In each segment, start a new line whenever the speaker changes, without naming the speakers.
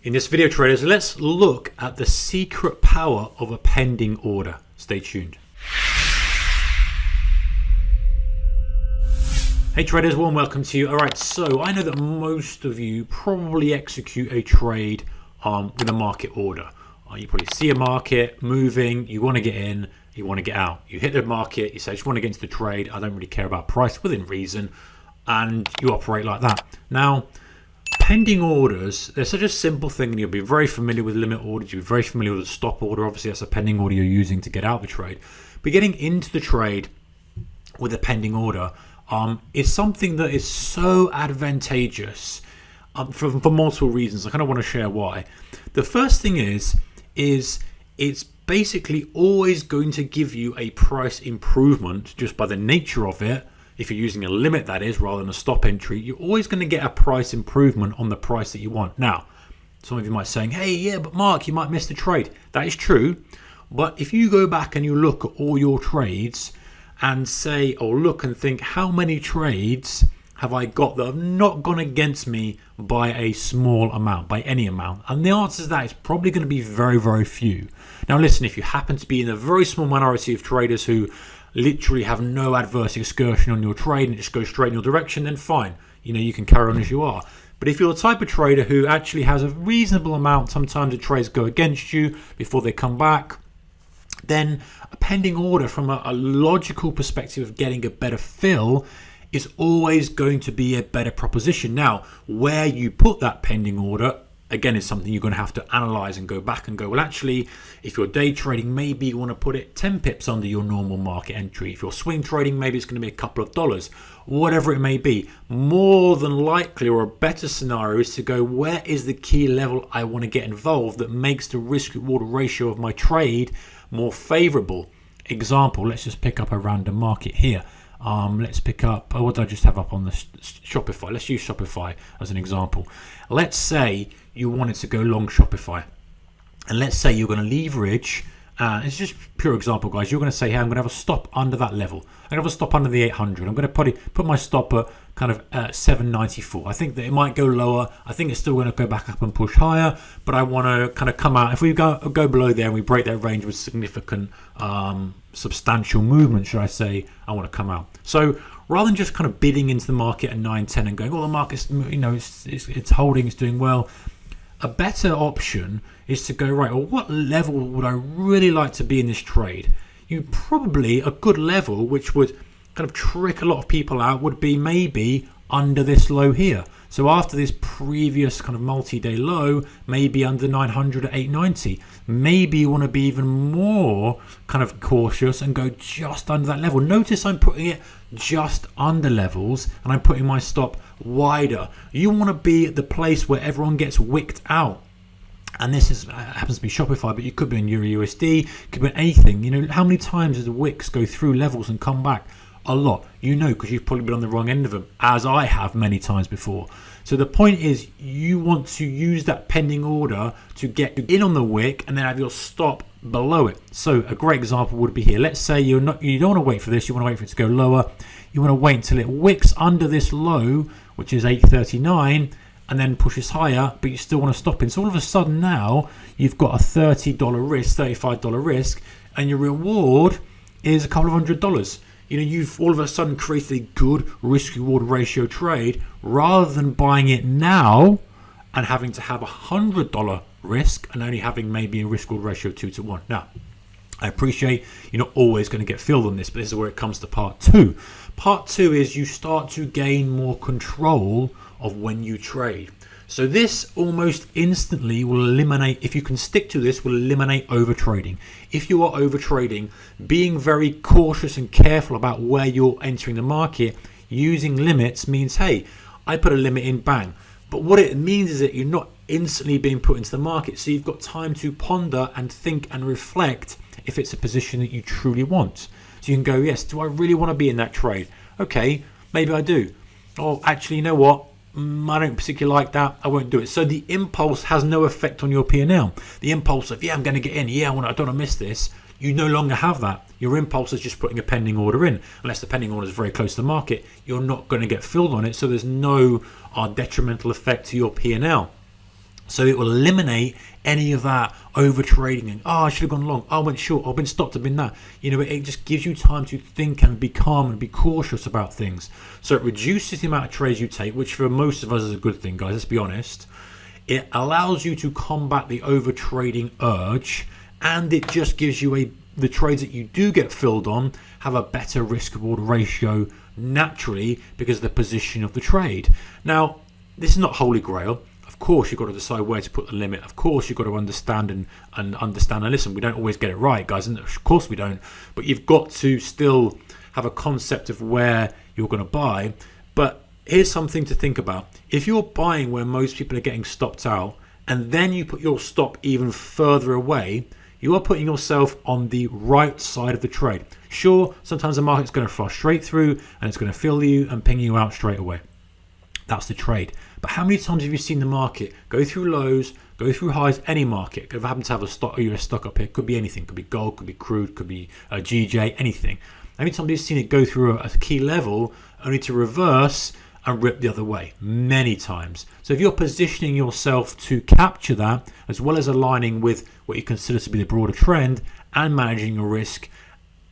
In this video, traders, let's look at the secret power of a pending order. Stay tuned. Hey traders, warm welcome to you. All right, so I know that most of you probably execute a trade with a market order. You probably see a market moving, you want to get in, you want to get out. You hit the market, you say, I just want to get into the trade. I don't really care about price within reason, and you operate like that. Now, pending orders, they're such a simple thing, and you'll be very familiar with limit orders. You'll be very familiar with a stop order. Obviously, that's a pending order you're using to get out the trade. But getting into the trade with a pending order is something that is so advantageous for multiple reasons. I kind of want to share why. The first thing is it's basically always going to give you a price improvement just by the nature of it. If you're using a limit, that is, rather than a stop entry, you're always going to get a price improvement on the price that you want. Now, some of you might be saying, hey, yeah, but Mark, you might miss the trade. That is true. But if you go back and you look at all your trades and say, or look and think, how many trades have I got that have not gone against me by a small amount, by any amount? And the answer to that is probably going to be very, very few. Now, listen, if you happen to be in a very small minority of traders who literally have no adverse excursion on your trade and it just goes straight in your direction, then fine, you can carry on as you are. But if you're the type of trader who actually has a reasonable amount, sometimes the trades go against you before they come back, then a pending order from a logical perspective of getting a better fill is always going to be a better proposition. Now, where you put that pending order, again, is something you're going to have to analyze and go back and go, well, actually, if you're day trading, maybe you want to put it 10 pips under your normal market entry. If you're swing trading, maybe it's going to be a couple of dollars, whatever it may be. More than likely, or a better scenario, is to go, where is the key level I want to get involved that makes the risk-reward ratio of my trade more favorable? Example, let's just pick up a random market here. Let's pick up, what did I just have up on the Shopify? Let's use Shopify as an example. Let's say you wanted to go long Shopify. And let's say you're going to leverage, it's just pure example, guys. You're going to say, hey, I'm going to have a stop under that level. I'm going to have a stop under the 800. I'm going to put my stop at kind of 794. I think that it might go lower. I think it's still going to go back up and push higher, but I want to kind of come out. If we go below there and we break that range with significant, substantial movement, should I say, I want to come out. So rather than just kind of bidding into the market at 9-10 and going, oh, the market's, it's holding, it's doing well, a better option is to go, right, well, what level would I really like to be in this trade? Probably a good level, which would kind of trick a lot of people out, would be maybe under this low here. So after this previous kind of multi-day low, maybe under 900 at 890. Maybe you want to be even more kind of cautious and go just under that level. Notice I'm putting it just under levels and I'm putting my stop wider. You want to be at the place where everyone gets wicked out. And this happens to be Shopify, but you could be in Euro USD, could be in anything. How many times does the wicks go through levels and come back? A lot, because you've probably been on the wrong end of them, as I have many times before. So the point is, you want to use that pending order to get in on the wick and then have your stop below it. So a great example would be here. Let's say you don't want to wait for this, you want to wait for it to go lower. You want to wait until it wicks under this low, which is 839, and then pushes higher, but you still want to stop in. So all of a sudden now, you've got a $30 risk, $35 risk, and your reward is a couple of $100. You've all of a sudden created a good risk-reward ratio trade rather than buying it now and having to have a $100 risk and only having maybe a risk-reward ratio 2-to-1. Now, I appreciate you're not always going to get filled on this, but this is where it comes to part two. Part two is you start to gain more control of when you trade. So this almost instantly will eliminate, if you can stick to this, will eliminate overtrading. If you are overtrading, being very cautious and careful about where you're entering the market, using limits means, hey, I put a limit in, bang. But what it means is that you're not instantly being put into the market. So you've got time to ponder and think and reflect if it's a position that you truly want. So you can go, yes, do I really want to be in that trade? Okay, maybe I do. Or actually, you know what? I don't particularly like that. I won't do it. So the impulse has no effect on your P&L. The impulse of, yeah, I'm going to get in. Yeah, I don't want to miss this. You no longer have that. Your impulse is just putting a pending order in. Unless the pending order is very close to the market, you're not going to get filled on it. So there's no detrimental effect to your P&L. So it will eliminate any of that over trading and, oh, I should have gone long, oh, I went short, I've been stopped, I've been that. You know, it just gives you time to think and be calm and be cautious about things. So it reduces the amount of trades you take, which for most of us is a good thing, guys, let's be honest. It allows you to combat the over trading urge, and it just gives you the trades that you do get filled on have a better risk reward ratio naturally because of the position of the trade. Now, this is not holy grail. Of course, you've got to decide where to put the limit. Of course, you've got to understand and listen. We don't always get it right, guys, and of course we don't. But you've got to still have a concept of where you're going to buy. But here's something to think about. If you're buying where most people are getting stopped out, and then you put your stop even further away, you are putting yourself on the right side of the trade. Sure, sometimes the market's going to flush straight through, and it's going to fill you and ping you out straight away. That's the trade. But how many times have you seen the market go through lows, go through highs, any market? If I happen to have a stock or US stock up here, could be anything. Could be gold, could be crude, could be a GJ, anything. How many times have you seen it go through a key level only to reverse and rip the other way? Many times. So if you're positioning yourself to capture that, as well as aligning with what you consider to be the broader trend and managing your risk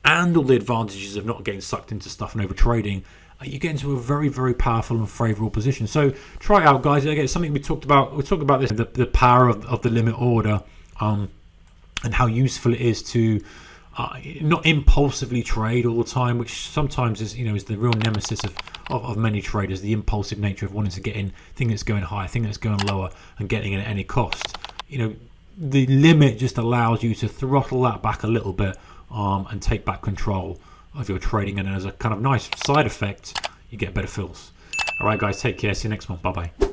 and all the advantages of not getting sucked into stuff and over trading, you get into a very, very powerful and favorable position. So try it out, guys. Again, it's something we talked about. We talked about this, the power of the limit order, and how useful it is to not impulsively trade all the time, which sometimes is the real nemesis of many traders. The impulsive nature of wanting to get in, thing that's going high, thing that's going lower, and getting in at any cost. The limit just allows you to throttle that back a little bit and take back control of your trading, and as a kind of nice side effect, you get better fills. All right, guys, take care. See you next one. Bye bye.